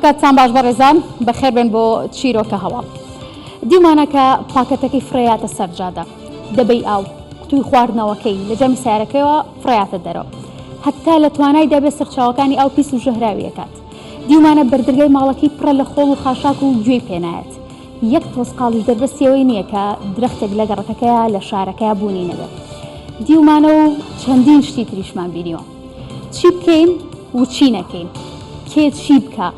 کاتتان باش بەڕێزان بەخێر بن بۆ چیرۆکە هەواڵ. دیمانەکە پاکەتەکەی فڕێیاتە سەرجادە، دەبەی ئاو قوتوی خواردنەوەکەی لە جەمی سیارەکەیەوە فڕێیاتە دەرەوە، هەتا لە توانای دەبێت سەرچاوەکانی ئاو پیس و ژەهراویەکات. دیمانە بەردرگای ماڵەکەی پڕە لە خۆڵ و خاشاک و گوێی پێنایەت. یەک تۆسقاڵی دەربەستیەوەی نییە کە درەختێک لە گەڕەکەکەیە لە شارەکەیە بوونی نەبێت. دیومانە و چەندین شتی تریشمان بینیوە. چی بکەین و چی نەکەین، کێ چی بکە،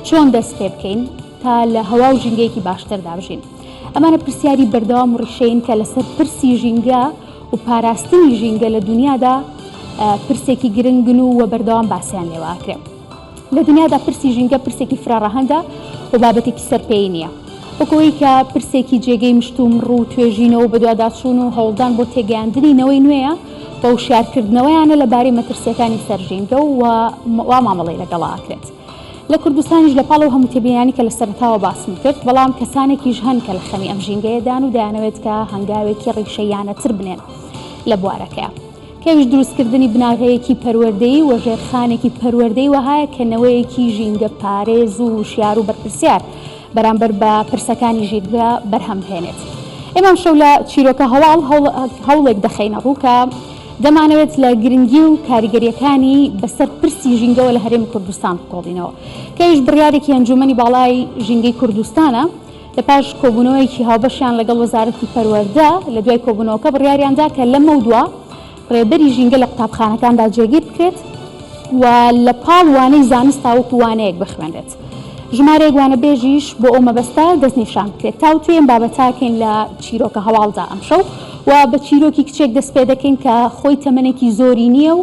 چۆن دەست پێ بکەین تا لە هەوا و ژینگەیەکی باشتر دابژین. ئەمانە پرسیاری بەردەوام و ڕیشەین کە لەسەر پرسی ژینگە و پاراستنی ژینگە لە دنیادا پرسێکی گرنگن و وە بەردەوام باسییان لێواکرێ. لە دنیادا پرسی ژینگە پرسێکی فراڕەهەندە و بابەتێکی سەرپێی نییە، وەکەوەی کە پرسێکی جێگەی مشتوم ڕوو توێژینەوە بە دوواداچوون و هەوڵدان بۆ تێگەیاندنی نەوەی نوێیە بە وشارکردنەوەیانە لەبارەی مەترسیەکانی سەرژینگە و وا مامەڵەی لەگەڵاکرێت. لە کوردستانیش لە پاڵەوە هەموو تێبینانی کە لە سەرەتاوە باسم کرد، بەڵام کەسانێکیش هەن کە لە خەمی ئەم ژینگەیەدان و دەیانەوێت کە هەنگاوێکی ڕیشەیانەتر بنێن لە بوارەکەیە. کەویش دروستکردنی بناغەیەکی پەروەردەیی و ژێرخانێکی پەروەردەی وهایە کە نەوەیەکی ژینگە پارێز و شیار و بەرپرسیار بەرامبەر بە پرسەکانی ژینگە بەرهەم بهێنێت. ئێمە شەو لە چیرۆکە هەواڵ هەوڵێک دەخەینە ڕوو کە دەمانەوێت لە گرنگی و کاریگەریەکانی بەسەر پرسی ژینگەوە لە هەرێمی کوردستان بکۆڵینەوە. کەویش بڕیارێکی ئەنجومەنی باڵای ژینگەی کوردستانە لە پاش کۆبوونەوەیەکی هاوبەشیان لەگەڵ وەزارەتی پەروەردە لە دوای کۆبوونەوەکە بڕیاریاندا کە لەمە دووە ڕێبەری ژینگە لە قوتابخانەکاندا جێگیر بکرێت و لە پاڵ وانەی زانست تاوەکو وانەیەک بخوێنرێت. ژمارەیەک وانەبێژیش بۆ ئەو مەبەستە دەستنیشان بکرێت. تاوتوێن بابەتاکەین لە چیرۆکە هەواڵدا ئەمشەو و بە چیرۆکی کچێک دەست پێ دەکەین کە خۆی تەمەنێکی زۆری نییە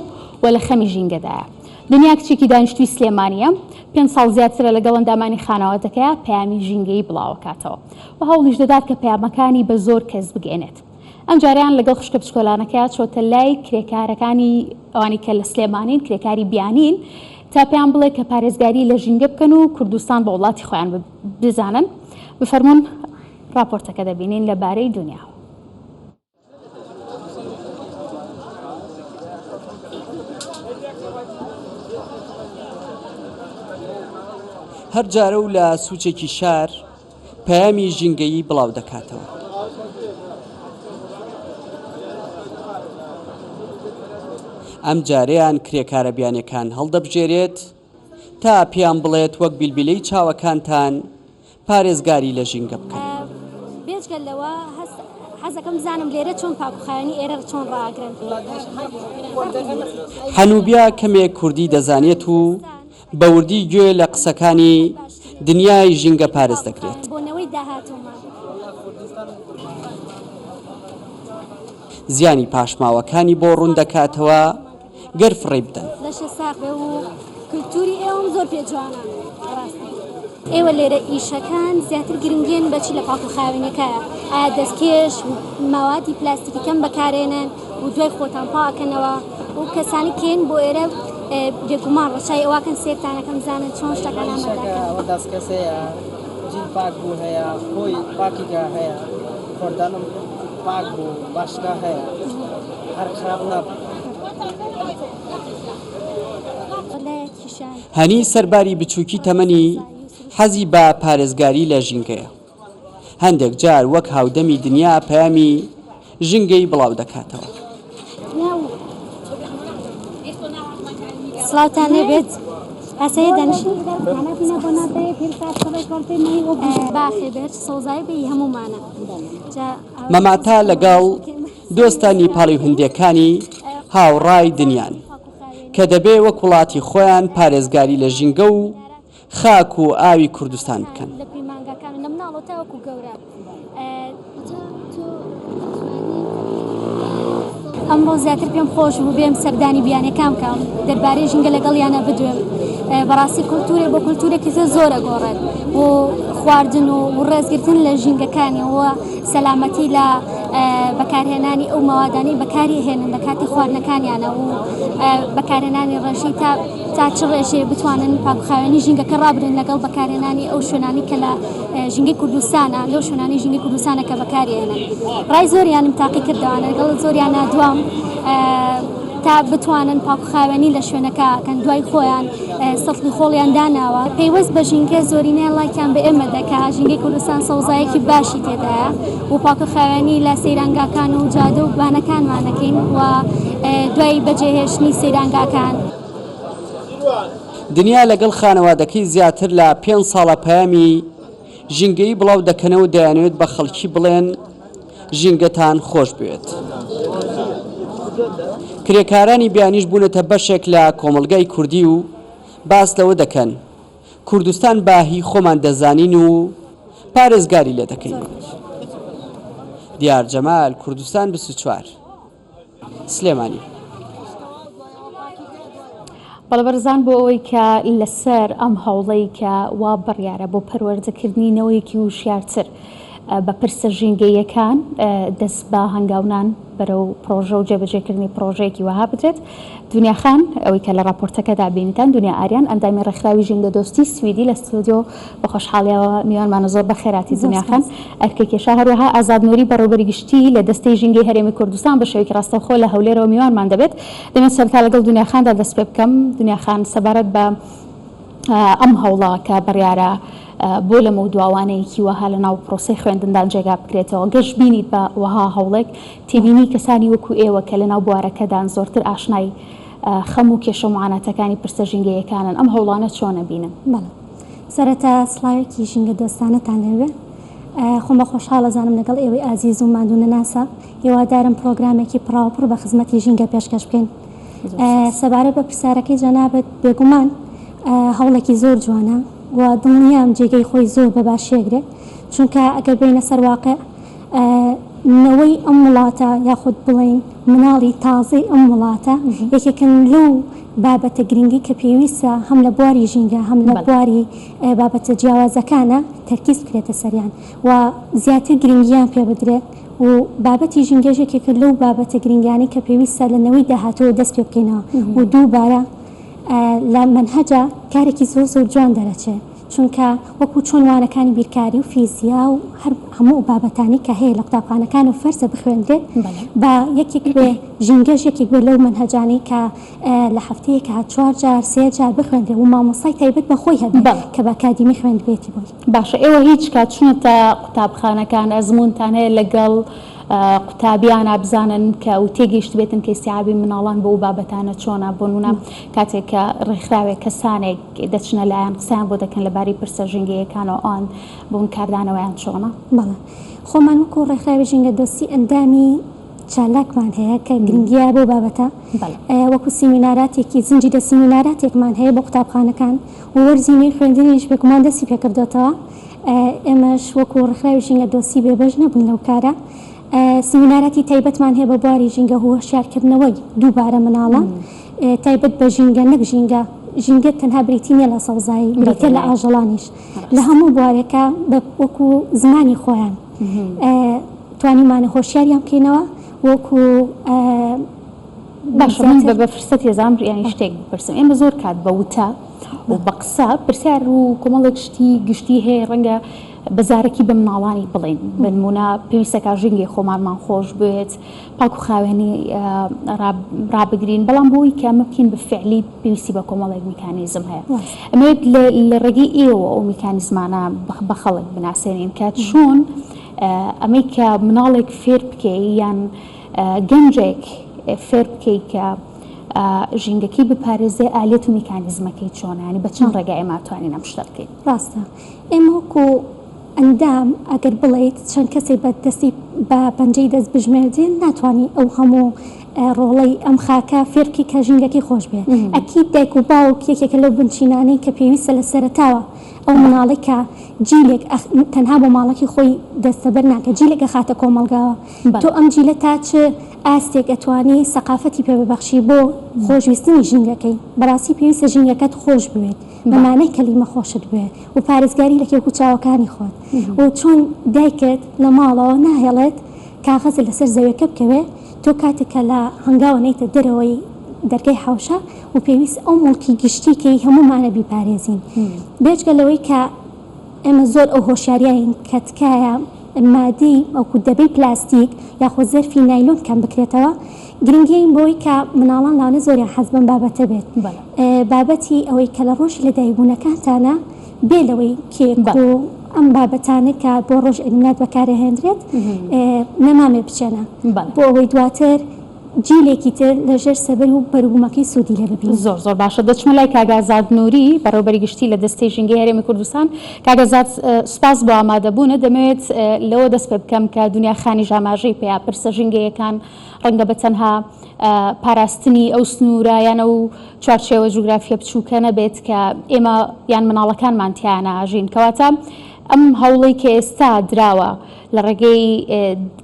و لە خەمی ژینگەدایە. دنیا کچێکی دانیشتووی سلێمانیە، 5 ساڵ زیاترە لەگەڵ ئەندامانی خانەوەتەکەیە پەیامی ژینگەی بڵاوکاتەوە و هەوڵیش دەدات کە پەیامەکانی بە زۆر کەس بگەێنێت. ئەم جاریان لەگەڵ خوشکە بچکۆلانەکەیە چۆتە لای کرێکارەکانی ئەوانی کە لە سلێمانین، کرێکاری بیانین، تا پێیان بڵێ کە پارێزگاری لە ژینگە بکەن و کوردستان بە وڵاتی خۆیان بزانن. بفەرمونون راپۆرتەکە دەبینین لەبارەی دنیا. هەر جارە و لە سوچێکی شار پەیامی ژینگەیی بڵاو دەکاتەوە. ئەم جارەیان کرێکارە بیانەکان هەڵدەبژێرێت تا پێیان بڵێت وەک بیلبیلەی چاوەکانتان پارێزگاری لە ژینگە بکەن. بێجگەل لەوە حەزەکەم بزانم لێرە چۆن پاکوخایەنی ئێرە چۆن ڕاگرن. هەنووبیا کەمێک کوردی دەزانێت و بە وردی گوێ لە قسەکانی دنیای ژینگە پارێز دەکرێت. بۆنەوەی داهاتوومان زیانی پاشماوەکانی بۆ ڕوون دەکاتەوە گەر فڕێ بدەن. لەشە ساقێ و کللتوری ئێوەم زۆر پێجوانە. ئێوە لێرە ئیشەکان زیاتر گرنگێن بەچی لە پاکوخاوێنەکەیە، ئایا دەستکێش ماوادی پلاستیکی کەم بەکارێنن و دوای خۆتان پاکەنەوە و کەسانی کێن بۆ ئێرە بێگومان ڕەچای ئەواکەن سێرتانەکەم زانن چۆن شتەکان ئامادەکەن. دەستکەسەیە جیل پاک بوو هەیە، خۆی پاکیگا هەیە، خۆردانم پاک بوو، باشگا هەیە، هەر خراپ نەبوو. هەنی سەرباری بچووکی تەمەنی حەزی بە پارێزگاری لە ژینگەیە. هەندێک جار وەک هاودەمی دنیا پەیامی ژینگەی بڵاو دەکاتەوە. سڵاوتان لێبێت، ئاسەیە دەنشین باخێ بێت سۆزای بێ هەمومانە. مەماتا لەگەڵ دۆستە نیپاڵی و هەندێکانی هاوڕای دنیان کە دەبێ وەک وڵاتی خۆیان پارێزگاری لە ژینگە و خاک و ئاوی کوردستان بکەن. لە پیمانگەکان لە مناڵەوە تاوەکو گەورە. ئەمڕۆ زیاتر پێم خۆش بوو بێم سەردانی بیانەکان بکەم دەربارەی ژینگە لەگەڵیانە بدوێم. بەڕاستی کولتورێ بۆ کولتورێکی زۆر ئەگۆڕێت و خواردن و ڕێزگرتن لە ژینگەکانی و سەلامەتی لە بەکارهێنانی ئەو مەوادانەی بەکاری هێنن لە کاتی خواردنەکانیانە و بەکارهێنانی ڕێژەی تا چ ڕێژەیە بتوانن پاکوخاوێنی ژینگەکە ڕابرن لەگەڵ بەکارهێنانی ئەو شوێنانی کە لە ژینگەی کوردستانە، لەو شوێنانی ژینگەی کوردستانە کە بەکاری هێنن. ڕای زۆریانم تاقی کردوانە لەگەڵ زۆریانە دوام تا بتوانن پاکوخاوێنی لە شوێنەکەکەن دوای خۆیان سەڵی خۆڵیان داناوە پێیوەست بە ژینگە زۆرینەیە لایکیان بە ئێمە دەکا ژینگەی کوردستان سەوزایەکی باشی تێدایە و پاکوخاوێنی لە سەیرانگاکان و جادە و بانەکانمانەکەین و دوای بەجێهێشتنی سەیرانگاکان دنیا لەگەڵ خانەوادەکەی زیاتر لە 5 ساڵە پەیامی ژینگەی بڵاو دەکەنەوە دەیانوێت بە خەڵکی بڵێن ژینگەتان خۆش بێت. کرێکارانی بیانیش بوونەتە بەشێک لە کۆمەلگای کوردی و باس لەوە دەکەن کوردستان باهی خۆمان دەزانین و پارێزگاری لێ دەکەین. دیار جەمال، کوردستان 24 سلێمانی. بەڵبەرزان بۆ ئەوەی کە لەسەر ئەم هەوڵەی کە وا بڕیارە بۆ پەروەردەکردنینەوەیەکی وشیارتر بە پرسە ژینگەیەکان دەست بە هەنگاونان بەرەو پرۆژە و جێبەجێکردنی پرۆژەیەکی وەها بدرێت. دنیا خان ئەوەی کە لە راپۆرتەکەدا بینیتان دنیا ئاریان ئەندامی ڕێکخراوی ژینگە دۆستی سویدی لە ستودیۆ بە خۆشحاڵیەوە میوانمانە زۆر بە خێراتی دنیا خان ئەرکێکێشا هەروەها ئازاد نووری بەڕێوەبەری گشتی لە دەستەی ژینگەی هەرێمی کوردستان بە شێوەیەکی ڕاستەوخۆ لە هەولێرەوە میوانمان دەبێت. دەمێت سەرتا لەگەڵ دنیا خاندا دەست پێ بکەم. دنیا خان سەبارەت بە ئەم هەوڵە کە بڕیارە بۆ لە مەودواوانەیەکی وەها لە ناو پرۆسەی خوێندندا جێگا بکرێتەوە گەشت بینیت بە وەها هەوڵێک تێبینی کەسانی وەکو ئێوە کە لە ناو بوارەکەدان زۆرتر ئاشنای خەم و کێشە و معاناتەکانی پرسە ژینگەیەکانن ئەم هەوڵانە چۆنە بینن؟ بەڵێ سەرەتا سڵاوێکی ژینگە دۆستانەتان لەوێ خۆم بە خۆشحاڵەزانم لەگەڵ ئێوەی ئازیز و مادوونە ناسا هێوادارم پرۆگرامێکی پڕاوپڕ بە خزمەتی ژینگە پێشکەش بکەین. سەبارەت بە پرسیارەکەی جەنابەت بێگومان هەوڵێکی زۆر جوانە و دڵنیام جێگەی خۆی زۆر بە باشێگرێت چونکە ئەگەر بینە سەر واقع نەوەی ئەم وڵاتە یاخود بڵێن مناڵی تازەی ئەم وڵاتە یەکێکن لەو بابەتە گرنگی کە پێویستە هەم لە بواری ژینگە هەم لە بواری بابەتە جیاوازەکانە تەرکیز بکرێتە سەریان و زیاتر گرنگیان پێ بدرێت و بابەتی ژینگەژێکێکە لەو بابەتە گرنگیانی کە پێویستە لە نەوەی داهاتەوە دەست پێ بکەینەوە و دووبارە لە منهەجە کارێکی زۆر زۆر جوان دەرەچێت چونکە وەکو چۆن وانەکانی بیرکاری و فیزیا و هەموو بابەتانی کە هەیە لە قوتابخانەکان و فەرزە بخوێنرێت بە یەکێک بێ ژینگەش یەکێک بێ لەو منهەجانی کە لە هەفتەیەکە 4 جار 3 جار بخوێنرێت و مامۆستای تایبەت بەخۆی هەبێت کە بە ئەکادیمی خوێندبێتی بۆی. باشە ئێوە هیچ کات چونەتە قوتابخانەکان ئەزمونتان هەیە لەگەڵ قوتابیان بزانن کە و تێگەیشت بێتن کە استیعابی مناڵان بۆ بابەتانە چۆنە بۆ نونە کاتێک کە ڕێکخراوێک کەسانێک دەچنە لایەن قسەیان بۆ دەکەن لەباری پرسە ژینگەیەکانەوە ئەوان بۆن کاردانەوەیان چۆنە؟ بەڵێ خۆمان وەکو ڕێکخراوی ژینگە دۆستی ئەندامی چالاکمان هەیە کە گرنگیە بۆ بابەتە وەکو سیمیناراتێکی زنجیرە سیمیناراتێکمان هەیە بۆ قوتابخانەکان و وەرزینەی خوێندنیش بێگومان دەستی پێکردوێتەوە. ئێمەش وەکو ڕێکخراوی ژینگە دۆستی بێبەش نەبووین لەو کارە. سیمیناراتی تایبەتمان هەیە بە بواری ژینگە و هۆشیارکردنەوەی دووبارە مناڵان تایبەت بە ژینگە نەک ژینگە تەنها بریتی نیە لە سەوزایی بریتە لە ئاژەڵانیش لە هەموو بوارێکە وەکو زمانی خۆیان توانیمانە هۆشیاریان بکەینەوە وەکو باشە من بە فرسەت هێزام ینی شتێک بپرسم ئێمە زۆر کات بە وتە و بە قسە پرسیار و کۆمەڵێک گشتی هەیە ڕەنگە بەزارێکی بە مناڵانی بڵێن بنمونە پێویستەکە ژینگەی خۆمانمان خۆش بێت پاک و خاوێنی ڕابگرین بەڵام بۆی کە ئەمە بکەین بە فعلی پێویستی بە کۆمەڵێک میکانیزم هەیە ئەمەوێت لە ڕێگەی ئێوە ئەو میکانیزمانە بە خەڵک بناسێنین کات چۆن ئەمەی کە مناڵێک فێر بکەی یان گەنجێک فێر بکەی کە ژینگەکەی بپارێزێ ئالێت و میکانیزمەکەی چۆنانی بە چەند ڕێگای ئێمە توانین ئەم شتە بکەین؟ ڕاستە ئێمە وەکو ئەندام ئەگەر بڵێیت چەند کەسێک بە دەستی بە پەنجەی دەست بژمێردێن ناتوانانی ئەو هەموو ڕۆڵەی ئەم خاکە فێرکی کە ژینگەکەی خۆش بێت. ئەکید دایک و باوک یەکێکە لەو بنچینانەی کە پێویستە لە سەرەتاوە ئەو مناڵی کە جیلێک تەنها بۆ ماڵکی خۆی دەستەبەر ناکە جیلێکە خاتە کۆمەلگاوە تۆ ئەم جیلە تا چ ئاستێک ئەتوانی سەقافەتی پێ ببەخشی بۆ خۆشویستنی ژینگەکەی بەڕاستی پێویستە ژینگەکەت خۆش بوێت بەمانەی کەلیمە خۆشت بوێت و پارێزگاری لە کێو و چاوەکانی خۆت و چۆن دایکت لە ماڵەوە ناهێڵێت کاغەزە لەسەر زەویەکە بکەوێت تۆ کاتێکە لە هەنگاوە نەیتە دەرەوەی دەرگای حوشە و پێویست ئەو مڵکی گشتیکەی هەمومانە بیپارێزین بێجگە لەوەی کە ئێمە زۆر ئەو هۆشیاریین کە تکایە مادەی ئەوکو دەبەی پلاستیک یاخۆ زەرفی نایلۆن کەم بکرێتەوە گرنگی بۆی کە مناڵان لاانە زۆریان حەز بەم بابەتە بێت بابەتی ئەوەی کە لە ڕۆژی لەدایکبوونەکانتانە بێ لەوەی کێک و ئەم بابەتانە کە بۆ ڕۆژ ئەلمینات بەکارەهێنرێت نەمامێ بچێنە بۆ ئەوەی دواتر جیلێکی تر لەژێر سەبەر و بەروبوومەکەی سوودی لێ ببین. زۆر باشە دەچمە لای کاگازاد نووری بەڕێوەبەری گشتی لە دەستەی ژینگەی هەرێمی کوردستان. کاگازاد سوپاس بۆ ئامادەبوونە دەمەوێت لەوە دەست پێ بکەم کە دنیا خانی ژاماژەی پێیا پرسە ژینگەیەکان ڕەنگە بە تەنها پاراستنی ئەو سنوورە یانە و چوارچێوە جوگرافیە بچووکە نەبێت کە ئێمە یان مناڵەکانمان تیانە ئاژین کەواتە ئەم هەوڵەی کە ئێستا دراوە لە ڕێگەی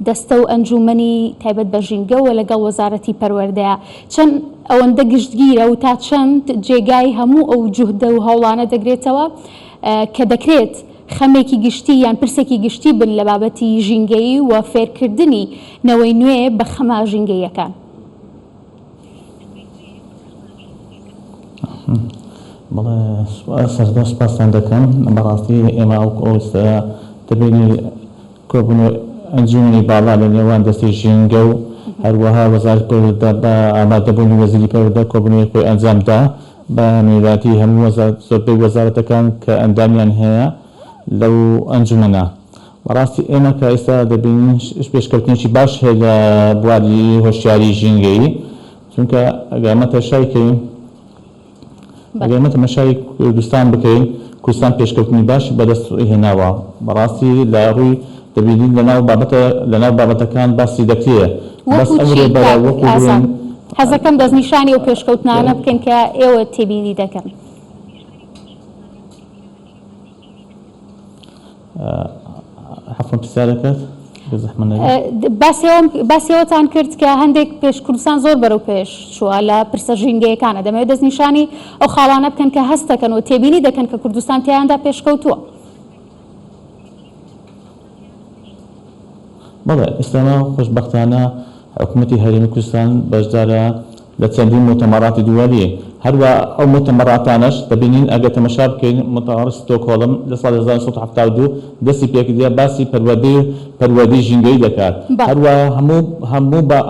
دەستە و ئەنجومەنی تایبەت بە ژینگەوە لەگەڵ وەزارەتی پەروەردەیە چەند ئەوەندە گشتگیرە و تا چەند جێگای هەموو ئەو جوهدە و هەوڵانە دەگرێتەوە کە دەکرێت خەمێکی گشتی یان پرسێکی گشتی بن لە بابەتی ژینگەیی و فێرکردنی نەوەی نوێ بە خەما ژینگەیەکان. بەڵێ سەردا سوپاسان دەکەم بەڕاستی ئێمە ئەوستا دەبینی کۆبوونەوە ئەنجومی باڵا لە نێوان دەستی ژینگە و هەروەها وەزارەتی پەروەردە بە ئامادەبوونی وەزیری پەروەردە کۆبوونەوەی خۆی ئەنجامدا بە میراتی هەموو زۆربەی وەزارەتەکان کە ئەندامیان هەیە لەو ئەنجومەنە. بەڕاستی ئێمە کە ئێستا دەبینین پێشکەوتنێکی باش هەیە لە بواری هۆشیاری ژینگەیی چونکە ئەگەمە تەشایکەین ئەگەمە تەماشای کوردستان بکەین کوردستان پێشکەوتنی باش بەدەست هێناوە بەڕاستی لە ڕووی دەبینین لەناو بابەتەکان باسی دەکرێت بەس ئەمڕۆ بەوەکو حەزەکەم دەستنیشانی و پێشکەوتنانە بکەن کە ئێوە تێبینی دەکەن. حەفڵم پرسیارەکەت باسیەوەتان کرد کە هەندێک پێش کوردستان زۆر بەرەو پێش چووە لە پرسە ژینگەیەکانە دەمەوێت دەستنیشانی ئەو خاڵانە بکەن کە هەست دەکەن و تێبینی دەکەن کە کوردستان تیاندا پێشکەوتووە. بەڵێ ئێستاما خۆشبەختانە حکوومەتی هەرێمی کوردستان بەشدارە لە چەندین مؤتەمەڕاتی دووەریە هەروە ئەو مؤتەمەڕاتانەش دەبینین ئەگە تەماشا بکەین مؤتەمەڕی ستۆکهۆڵم لە ساڵی 1972 دەستی پێکردە باسی پەروەردەی ژینگەیی دەکات هەروە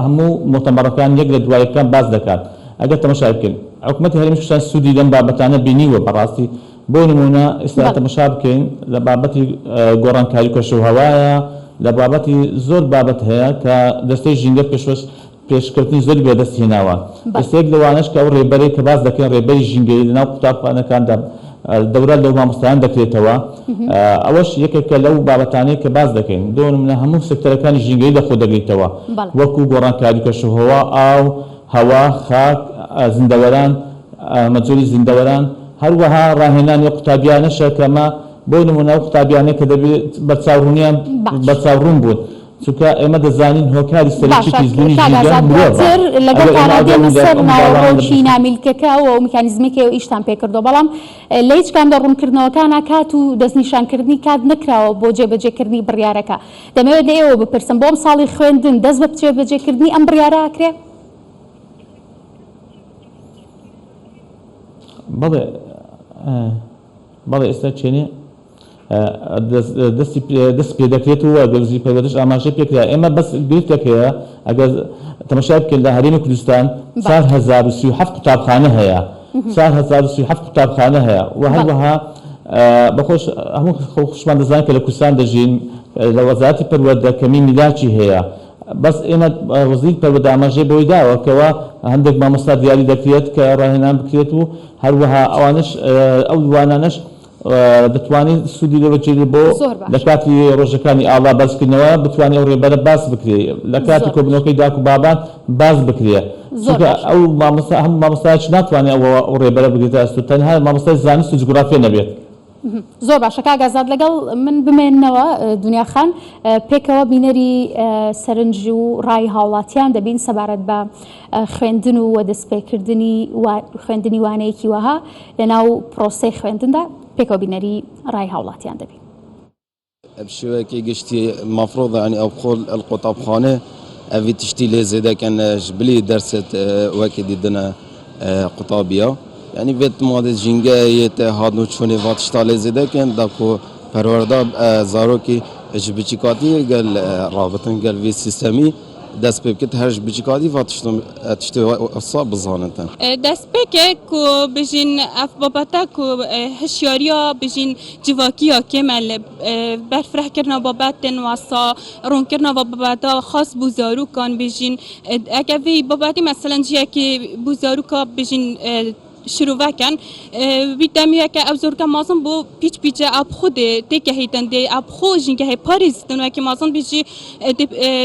هەموو مؤتەمەڕەکان یەک لە دوایەکان باس دەکات ئەگە تەماشا بکەین حکوومەتی هەرێمی کوردستان سوودی لەم بابەتانە بینیوە بەڕاستی بۆ نمونە ئێستا تەماشا بکەین لە بابەتی گۆڕانکاری کەشوهەوایە لە بابەتی زۆر بابەت هەیە کە دەستەی ژینگە پێشکەوتنی زۆر بێدەست هێناوە دەستێک لەوانش کە ئەو ڕێبەرەی کە باس دەکەن ڕێبەری ژینگەی لەناو قوتابخانەکاندا دەورە لەو مامۆستایان دەکرێتەوە ئەوەش یەکێکە لەو بابەتانەی کە باس دەکەین دۆ نمونە هەموو سێکتەرەکانی ژینگەی لەخۆ دەگریتەوە وەکو گۆڕانکاری کەشوهەوا ئاو هەوا خاک زیندەوەران مەجۆری زیندەوەران هەروەها ڕاهێنانی قوتابیانەشە کەمە بۆ نمونە ئەو قوتابیانەی کە دەبێت بەرچاوڕوونیان بەرچاوڕوون بوون چونکە ئێمە دەزانین هۆکاری سەرەکیی زمینی ژینگە لەگەڵ کارادێنە سەر ناوەڕۆکی نامیلکەکە و میکانیزمێکی و ئیشتان پێکردەوە بەڵام لە هیچ کامدا ڕوونکردنەوەکانە کات و دەستنیشانکردنی کات نکراوە بۆ جێبەجێکردنی بڕیارەکە دەمەوێت لە ئێوە بپرسم بۆم ساڵی خوێندن دەست بە جێبەجێکردنی ئەم بڕیارە ئاکرێ؟ بەڵێ ئێستا چێنێ دەست پێ دەکرێت و گەرزی پەروەردەش ئاماژەی پێکرا ئێمە بەس گرفتێکەیە ئەگەر تەماشا بکەین لە هەرێمی کوردستان 4037 قوتابخانە هەیە 4037 قوتابخانە هەیە و هەروەها بەخۆش هەموو خۆشمان دەزانین کە لە کوردستان دەژین لە وەزارەتی پەروەردە کەمی میلاکی هەیە بەس ئێمە وەزیری پەروەردە ئاماژەی بۆی داوەکەوە هەندێک مامۆستا دیاری دەکرێت کە ڕاهێنان بکرێت و هەروەها ئەوانش ئەو دوانانش دەتوانێت سوودی لەوەجێ بۆ لە کاتی ڕۆژەکانی ئاڵا بەرزکردنەوە بتوانێت ئەو ڕێبەرە باس بکرێت لە کاتی کۆبوونەوەکەی داک و بابان باس بکرێت چونکە ئەو هەموو مامۆستایەک ناتوانێت ئەو ڕێبەرە بگرێتە ئەستو تەنها مامۆستای زانست و جوگرافیا نەبێت. زۆر باشە کاگازاد لەگەڵ من بمێننەوە دنیا خان پێکەوە بینەری سەرنج و ڕای هاوڵاتیان دەبین سەبارەت بە خوێندن و وەدەستپێکردنی خوێندنی وانەیەکی وەها لەناو پرۆسەی خوێندندا پێکەوە بینەری ڕای هاوڵاتیان دەبین. بشوية قشتي مفروض يعني أو بخول القطابخانة أبي تشتي لي زيدا كان جبلي درست وكدي دنا قطابية يعني بيت ماده جنگه هادنو چوني واتشتا لي زيدا كان داكو پروردا زاروكي جبتشيكاتي قال رابطن قال في سيستمي دست بكت هرج بجيكاتي فتشتي الصعب بزانتن دست بکه کو بجین اف بابتا کو هشیاریا بجین جواکیا کمل برفرح کرنا بابتن واسا رون کرنا بابتا خاص بوزارو کان بجین اگه وی بابتی مثلا جیا که بوزارو کا بجین شروع کن ویتامیه که ابزار که مازن بو پیچ اب خود تک هیتن دی اب خود جنگ هی پاریس تنو که مازن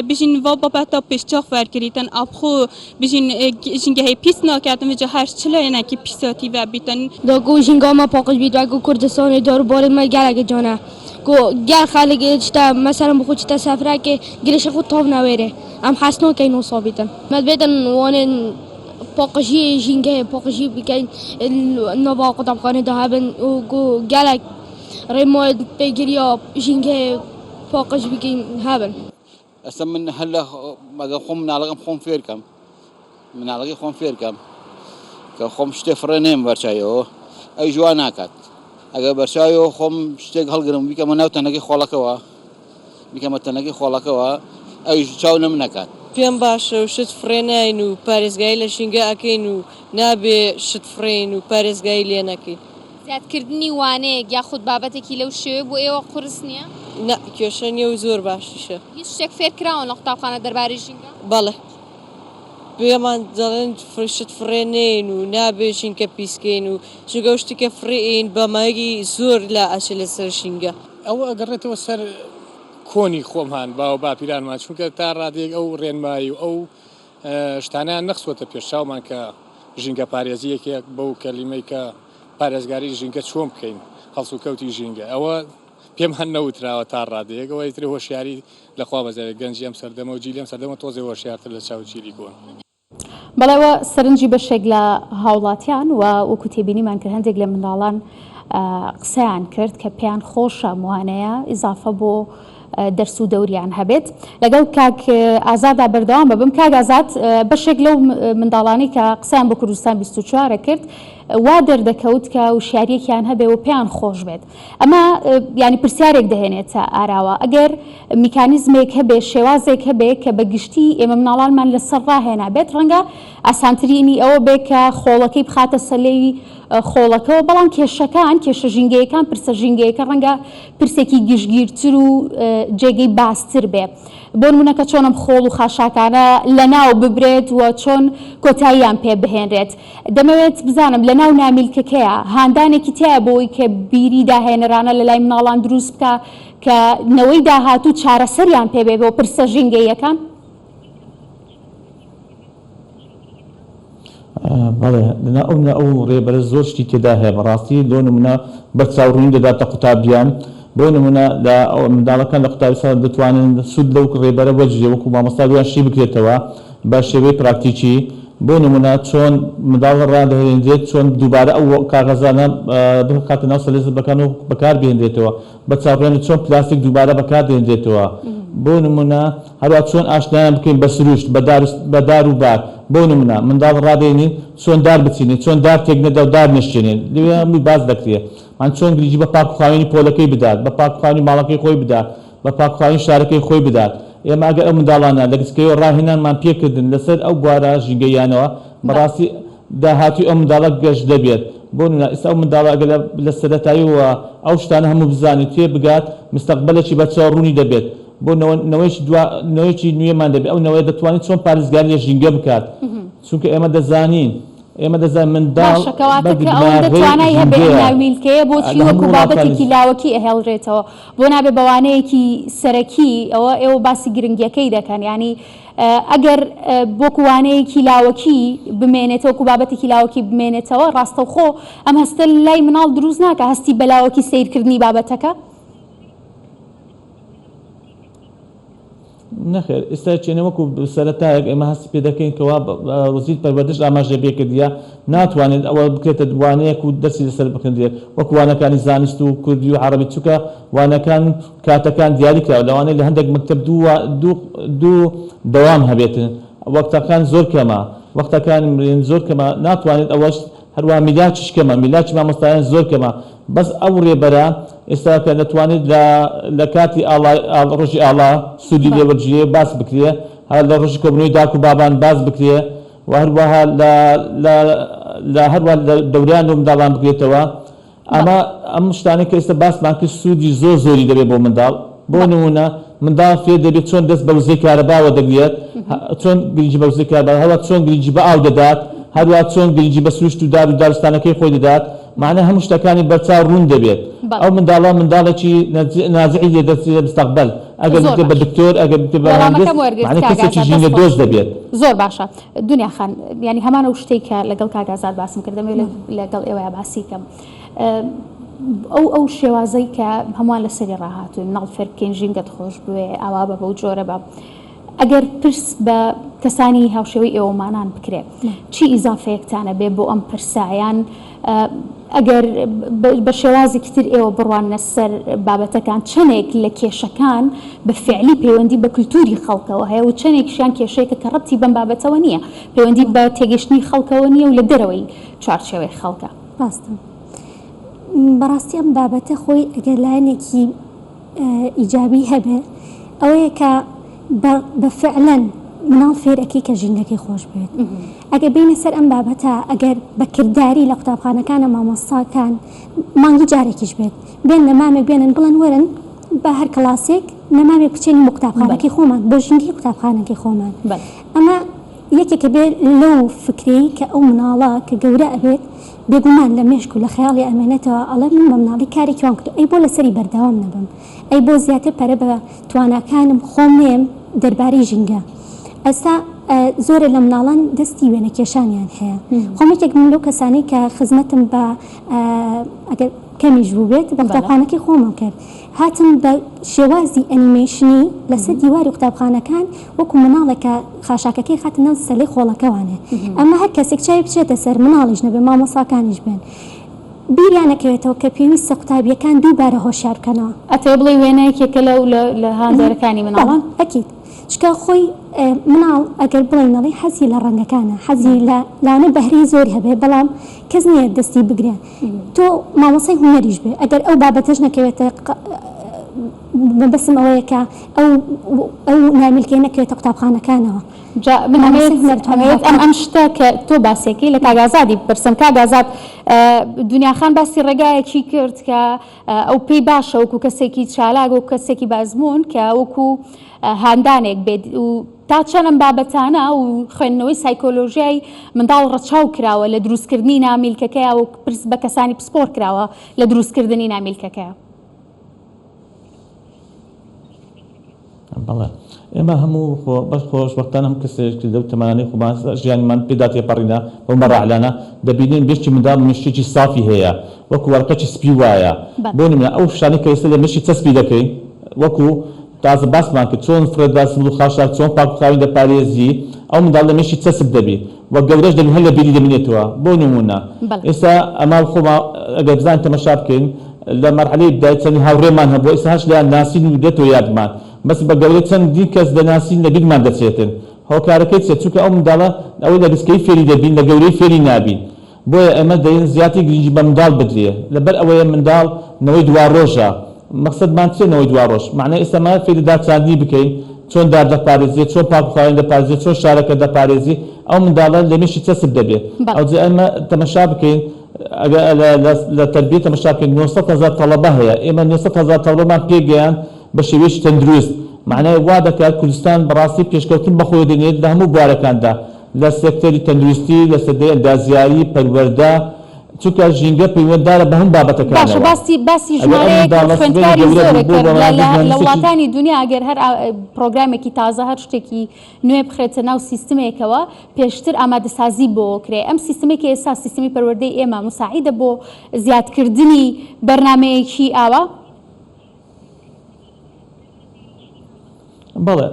بیشین و بابتا پیشچاق فرکریتن اب خود بیشین جنگ هی پیس نکردن و جه هر چله نه که پیساتی و بیتن داگو جنگا ما پاکش بید و گو کردستان دار بار ما گله جانه گو گل خاله چتا مثلا بخو چتا سفره که گلش خود تاب نویره ام حسنا که اینو ثابتن مدبیدن وانن پاکشی جنگه پاکشی بکن نوا قطبخانه ده هبن و گو گلک ریموت بگیریا جنگه پاکش بکن هبن اصلا من هلا ما خم من على خم فير كم من على خم فير كم كخم شتفرنيم برشايو اي جواناكات اگر برشايو خم شتك هالجرم بيك مناو تناقي خالكوا بيك ما تناقي خالكوا اي شاون منكات پێم باشە و شت فرێنین و پارێزگای لە ژینگە ئەەکەین و نابێ شت فرێن و پارێزگای لێ نەکەین زیادکردنی وانەیەک یاخود بابەتێکی لەو شێوێ بۆ ئێوە قورس نییە؟ نە کێشە نیە و زۆر باشیشە هیچ شتێک فێرکراون لە قوتابخانە دەربارەی ژینگە؟ بەڵێ پێمان دەڵێن شت فرێنین و نابێ ژینگە پیسکەین و ژینگە شتێکە فرێین بەماگی زۆر لە ئەچە لەسەر ژینگە ئەوە ئەگەڕێتەوە سەر کۆنی خۆمان باو باپیرانمان چونکە تا ڕادێک ئەو ڕێنمایی و ئەو شتانیان نەخسوەتە پێشاومان کە ژینگە پارێزیەکێک بەو کەلیمەی کە پارێزگاری ژینگە چۆن بکەین هەڵس و کەوتی ژینگە ئەوە پێم هەن نەوتراوە تا ڕادەیەک ئەوە ئیتر هۆشیاری لەخوا بەزارێک گەنجی ئەم سەردەمە و جیلی ئەم سەردەمە تۆزێ هۆشیارتر لە چاوچیری کۆن بەڵێوە سەرنجی بەشێک لە هاوڵاتیان و وەکو تێبینیمان کرد هەندێک لە منداڵان قسەیان کرد کە پێیان خۆشە موانەیە ئیزافە بۆ دەرس و دەوریان هەبێت لەگەڵ کاک ئازادا بەردەوام ببم کاک ئازاد بەشێک لەو منداڵانی کە قسەیان بۆ کوردستان 24 کرد وا دەردەکەوت کە وشیارەکیان هەبێ و پێیان خۆش بێت ئەمە ینی پرسیارێک دەهێنێتە ئاراوە ئەگەر میکانیزمێک هەبێ شێوازێک هەبێ کە بەگشتی ئێمە مناڵانمان لەسەر ڕاهێنا بێت ڕەنگە ئاسانترینی ئەوە بێ کە خۆڵەکەی بخاتە سەلێوی خۆڵەکەەوە بەڵام کێشەکان کێشە ژینگەیەکان پرسە ژینگەیەکە ڕەنگە پرسێکی گشتگیرتر و جێگەی باستر بێ بۆ نمونەکە چۆنم خۆڵ و خاشاکانە لە ناو ببرێت و چۆن کۆتاییان پێ بهێنرێت دەمەوێت بزانم لە ناو نامیلکەکەیە هاندانێکی تایە بۆی کە بیری داهێنەرانە لە لای مناڵان دروست بکە کە نەوەی داهاتوو چارەسەریان پێ بێ بۆ پرسە ژینگەیەکان بەڵێ لەنا ئەو ڕێبەرە زۆر شتی تێدا هەیە بەڕاستی بۆ نمونە بەرچاوڕوونی دەداتە قوتابیان بۆ نمونە لە منداڵەکان لە قوتابستان دەتوانن سوود لەو ڕێبەرە وەرجێ وەکو مامۆستاویان شی بکرێتەوە بە شێوەی پراکتیکی بۆ نمونە چۆن منداڵ ڕادەهێنرێت چۆن دووبارە ئەو کاغەزانە بکاتە ناو سەلێزبەکان و بەکار بهێنرێتەوە بەرچاوڕێن چۆن پلاستیک دووبارە بەکار دێنرێتەوە بۆ نمونە هەروە چۆن ئاشنایان بکەین بە سروشت بە دار و بار بۆ نمونە منداڵ ڕادێنین چۆن دار بچینێت چۆن دار تێک نەدا و دار نشتێنێن لێ هەمووی باز دەکرێت من چۆن گریجی بە پاکخواوێنی پۆلەکەی بدات بە پاکخواوێنی ماڵەکەی خۆی بدات بە پاکخواوێنی شارەکەی خۆی بدات ئێمە ئەگەر ئەو منداڵانە لە گسکەوە ڕاهێنانمان پێکردن لەسەر ئەو بوارە ژینگەیانەوە بەڕاستی داهاتوی ئەو منداڵە گەشت دەبێت بۆ ئێستا ئەو منداڵە ئەگەر لە سەرەتاییەوە ئەو شتانە هەموو بزانێت تێ بگات مستەقبەلێکی بەچاوڕوونی دەبێت بۆ نەوەیەکی نوێمان دەبێت ئەو نەوەی دەتوانێت چۆن پارێزگاری لە ژینگە بکات چونکە ئێمە دەزانین منداڵ دەتوانای هەبێ ناویلکەیە بۆچی وەکو بابەتێکی لاوەکی ئەهێڵڕێتەوە بۆ نابێ بەوانەیەکی سەرەکی ئەوە ئێوە باسی گرنگیەکەی دەکەن ینی ئەگەر بۆکو وانەیەکی لاوەکی بمێنێتەوە وەکو بابەتێکی لاوەکی بمێنێتەوە ڕاستەوخۆ ئەم هەستە لای مناڵ دروست ناکە هەستی بەلاوەکی سیرکردنی بابەتەکە نەخێر ئێستا چێنەوەکو سەرەتایەک ئێمە هەستی پێ دەکەین کەوا وەزیر پەروەردەشت ئاماژە بێکردیا ناتوانێت ئەوە بکرێتە وانەیەک و دەستی لەسەر بکەندرێت وەکو وانەکانی زانست و کوردی و عەرەبی چونکە وانەکان کاتەکان دیاری کراوە لەوانەیە لە هەندێک مەکتەب دوو دەوام هەبێتن وەختەکان زۆر کەمە وەختەکان زۆر کەمە ناتوانێت ئەوەش هەروە میلاچش کەمە میلاچ مامۆستایان زۆر کەمە بەس ئەو ڕێبەرە ئێستا کە دەتوانێت لە کاتی ڕۆژی ئاڵا سوودی لێوەرجێ باس بکرێ لە ڕۆژی کۆبنەوەی داک و بابان باز بکرێ و هەروەها هەروە لە دەوریان و منداڵان بگرێتەوە ئەمە ئەم شتانەی کە ئێستا باسمان کرد سوودی زۆری دەبێت بۆ منداڵ بۆ نمونە منداڵ فێر دەبێت چۆن دەست بە وزەی کارەباوە دەگرێت چۆن گرنگی بە وزەی کارەبا هەروە چۆن گرنگی بە ئاو دەدات هەروە چۆن گرنگی بە سروشت و دار و دارستانەکەی خۆی دەدات معنە هەموو شتەکانی بەرچاو ڕوون دەبێت ئەو منداڵێکی نازعی لێ دەچێت مستەقبەل ئەگەر بکە بە دکتۆر ئەگەر بکە بە مهندس معنە کەسێکی ژینگە دۆست دەبێت زۆر باشە دنیا خان ینی هەمان ئەو شتێک کە لەگەڵ کاگازات باسم کردم لەگەڵ ئێوەیە باسی کەم ئەو شێوازەی کە هەمووان لەسەری ڕاهاتوون ناڵ فێرکەین ژینگەت خۆش بوێ ئاوا بە بەو جۆرە بە ئەگەر پرس بە کەسانی هاوشێوەی ئێوەمانان بکرێت چی ئیزافەیەکتانە بێ بۆ ئەم پرسایان ئەگەر بە شێوازێکی تر ئێوە بڕوانە سەر بابەتەکان چەندێک لە کێشەکان بە فعلی پەیوەندی بە کولتوری خەڵکەوە هەیە و چەندێکیشیان کێشەیەکە کە ڕەبتی بەم بابەتەوە نییە پەیوەندی بە تێگەشتنی خەڵکەوە نییە و لە دەرەوەی چوارچێوەی خەڵکە ڕاستم بەڕاستی ئەم بابەتە خۆی ئەگەر لایەنێکی ئیجابی هەبێ ئەوەیە کە بەفعلەن مناڵ فێرەکەی کە ژینگەکەی خۆش بێت ئەگەر بینە سەر ئەم بابەتە ئەگەر بەکردداری لە قوتابخانەکانە مامۆستاکان مانگی جارێکیش بێت بێن نەمامێک بێنن بڵێن وەرن بە هەر کلاسێک نەمامێک بچێنی بۆ قوتابخانەکەی خۆمان بۆ ژینگی قوتابخانەکەی خۆمان ئەمە یەکێکە بێت لەو فکرەی کە ئەو مناڵە کە گەورە ئەبێت بێگومان لە مێشک و لە خەیاڵی ئەمێنێتەوە ئەڵێ من بە مناڵی کارێکی وان کردو ئەی بۆ لەسەری بەردەوام نەبم ئەی بۆ زیاتر پەرە بە تواناکانم خۆم نێم دەربارەی ژینگە ئەستا زۆرە لە مناڵان دەستی وێنە کێشانیان هەیە خۆمێکێک من لەو کەسانی کە خزمەتم بە ئەگەر کەمیش بوو بێت بە قوتابخانەکەی خۆمم کرد هاتم بە شێوازی ئەنیمێشنی لەسەر دیواری قوتابخانەکان وەکو مناڵێکە خاشاکەکەی خاتە ناو سەلەی خۆڵەکەوانێ ئەمە هەر کەسێک چای بچێتە سەر مناڵیش نەبێ مامۆساکانیش بێن بیریانەکەوێتەوە کە پێویستە قوتابیەکان دووبارە هۆشیار بکەنەوە ئەتێ بڵێ وێنەیەکێکە لە هاندارەکانی مناڵان ئەکید چکە خۆی مناڵ ئەگەر بڵێنەڵی حەزی لە ڕەنگەکانە حەزی لاانە بەهرەی زۆری هەبێ بەڵام کەس نییە دەستی بگرێن تۆ مامۆسای هوەریش بێ ئەگەر ئەو بابەتەش نەکەوێتە بەسم ئەوەیەکە ئەو نامیلکەی نەکەوێتە قوتابخانەکانەوە ئەم شتە کە تۆ باسێکی لە کاگازادی بپرسم کاگازات دنیاخان باسی ڕێگایەکی کرد کە ئەو پێی باشە وەکو کەسێکی چالاک و کەسێکی بازمون کە وەکو هاندانێک بێت و تا چەندم بابەتانە و خوێندنەوەی سایکۆلۆژیای منداڵ ڕەچاو کراوە لە دروستکردنی نامیلکەکەیە و پرس بە کەسانی پسپۆر کراوە لە دروستکردنی نامیلکەکەیە بەڵێ ئێمە هەموو بەش خۆشبەختانە هەم کەسێکی دەو تەمانەی خۆمان ژیانمان پێدا تێپەڕینا بۆ مەڕەعلانە دەبینین بێشتی منداڵ مشتێکی سافی هەیە وەکو وەرقەی سپی وایە بۆ نمونە ئەو شتانەی کە ئێستا لە مشتی چەسبی دەکەین وەکو تازە باسمان کرد چۆن فرێد باسبوو و خاشاک چۆن پاکوخاوی دەپارێزی ئەو منداڵ لە مشتی چەسب دەبێت وە گەورەش دەبێت هەر لە بیری دەمێنێتەوە بۆ نمونە ئێستا ئەمە خۆما ئەگەر بزان تەمەشا بکەین لە مەرحەلەی بدایت چەندی هاوڕێمان هەبوو ئێستا هەش لەیان ناسین و دێتەوە یادمان بەس بە گەورەی چەندی کەس دەناسین لە بیرمان دەچێتن هۆکارەکەی چێت چونکە ئەو منداڵە ئەوەی لە گسکەی فێری دەبین لە گەورەی فێری نابین بۆیە ئێمە دەین زیاتی گرنگی بە منداڵ بدرێ لەبەر ئەوەیە منداڵ نەوەی دوا ڕۆژە مەقسەدمان چێ نەوەی دوا ڕۆژ معنای ئێستامان فێری داچاندنی بکەین چۆن دار دەپارێزێت چۆن پاکوخاوین دەپارێزێت چۆن شارەکە دەپارێزی ئەو منداڵە لە مێشی چەسب دەبێت ئەوجێ ئەمە تەمەشا بکەین لە تەربیە تەمەشا بکەین 900,000 تەڵەبە هەیە ئێمە 900,000 تەڵەبەمان پێگەیان بە شێوەیەکی تەندروست معنای وا دەکات کوردستان بەڕاستی پێشکەوتن بەخۆی دێنێت لە هەموو بوارەکاندا لە سێکتەری تەندروستی لە سەردەی ئەندازیاری پەروەردە چونکە ژینگە پەیوەنددارە بە هەموو بابەتەکانەوە باشە باسی ژمارەیەک خوێندکاری زۆرە کرد لە وڵاتانی دنیا ئەگەر هەر پرۆگرامێکی تازە هەر شتێکی نوێ بخرێتە ناو سیستمێکەوە پێشتر ئامادەسازی بۆ کرێ ئەم سیستمێکی ئێستا سیستمی پەروەردەی ئێمە مساعیدە بۆ زیادکردنی بەرنامەیەکی ئاوا بەڵێ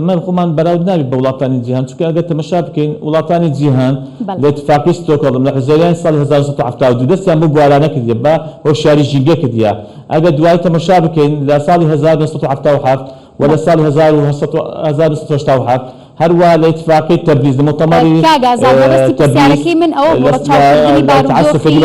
من خۆمان بەراود ناوی بە وڵاتانی جیهان چونکە ئەگەر تەمەشا بکەین وڵاتانی جیهان لە اتفاقی ستۆکهۆڵم لە حوزەریانی ساڵی 1972 دەستیان بۆ بوارانە کردیە بە هۆشیاری ژینگە کردیە ئەگەر دوای تەمەشا بکەین لە ساڵی 1970 و لە ساڵی 1970 هەروە لە ئیتفاقی تەبریز مؤتەمەری کاگازادەستی پرسیارەکەی من ئەوە بۆ ڕەچاوکردنی بارودۆخی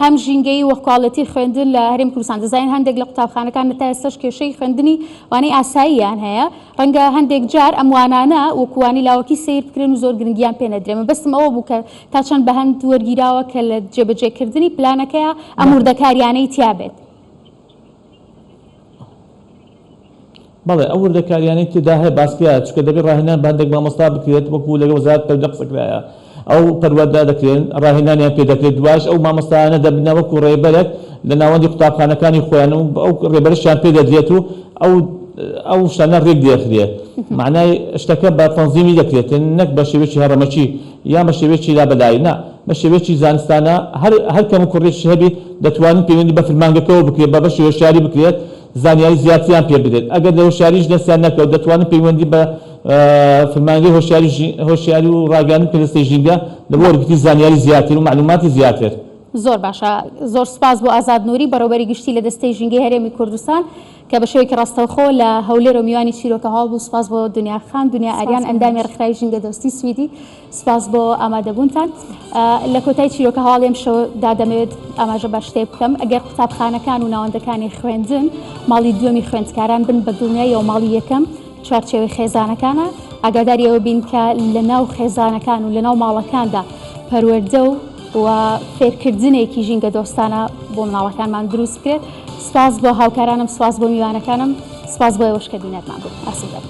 هەم ژینگەی وەکواڵەتی خوێندن لە هەرێمی کوردستان دەزانین هەندێک لە قوتابخانەکان تا ئێستاش کێشەی خوێندنی وانەی ئاساییان هەیە ڕەنگە هەندێک جار ئەم وانانە وەکوانی لاوەکی سیر بکرێن و زۆر گرنگیان پێ نەدرێ من بەستم ئەوە بوو کە تا چەند بە هەند وەرگیراوە کە لە جێبەجێکردنی پلانەکەیە ئەم وردەکاریانەی تیا بێت. بەڵێ ئەو وردەکاریانەی تێدا هەیە باسکرا چکە دەبێت ڕاهێنان بەندێک مامۆستا بکرێت وەکو لەگە وەزارەت پەروەردە قسەکرایە ئەو پەروەردە دەکرێن ڕاهێنانیان پێ دەکرێت دوایش ئەو مامۆستایانە دەبنە وەکو ڕێبەرێک لە ناوەندی قوتابخانەکانی خۆیان و ئەو ڕێبەرشیان پێ دەدرێت و ئەو شتانە ڕێک دێخرێت معنای شتەکە بە تەنزیمی دەکرێت نەک بە شێوەیەکی هەڕەمەچی یان بە شێوەیەکی لابەدایی نا بە شێوەیەکی زانستانە هەر کەم و کوڕێکی هەبێت دەتوانین پەیوەندی بە فەرمانگەکەەوە بکرێت بە بەشی هۆشیاری بکرێت زانیاری زیاتریان پێ بدرێت ئەگەر لە هۆشیاریش دەستیان نەکەوت دەتوانن پەیوەندی بە فەرمانگەی هۆشیاری و ڕاگەاندنی پێویستەی ژینگە لە بۆ وەرگرتی زانیاری زیاتر و معلوماتی زیاتر. زۆر باشە زۆر سپاس بۆ ئازاد نووری بەڕێوەبەری گشتی لە دەستەی ژینگەی هەرێمی کوردستان کە بە شێوەیەکی ڕاستەوخۆ لە هەولێر و میوانی چیرۆکە هەواڵ بوو. سپاس بۆ دنیا خان دنیا ئەریان ئەندامی ڕێکخراوی ژینگە دۆستی سویدی سپاس بۆ ئامادەبوونتان. لە کۆتای چیرۆکە هەواڵ ئێم شەودا دەمەوێت ئاماژە بە شتێ بکەم ئەگەر قوتابخانەکان و ناوەندەکانی خوێندن ماڵی دووەمی خوێندکاران بن بە دڵنیاییەوە ماڵی یەکەم چوارچێوەی خێزانەکانە ئاگاداری ئەوە بین کە لە ناو خێزانەکان و لە ناو ماڵەکاندا پەروەردە و فێرکردنێکی ژینگە دۆستانە بۆ مناڵەکانمان دروست بکرێت. سپاس بۆ هاوکارانم سپاس بۆ میوانەکانم سپاس بۆ ئێوەش کە بینەرمان بوو ئاسودە.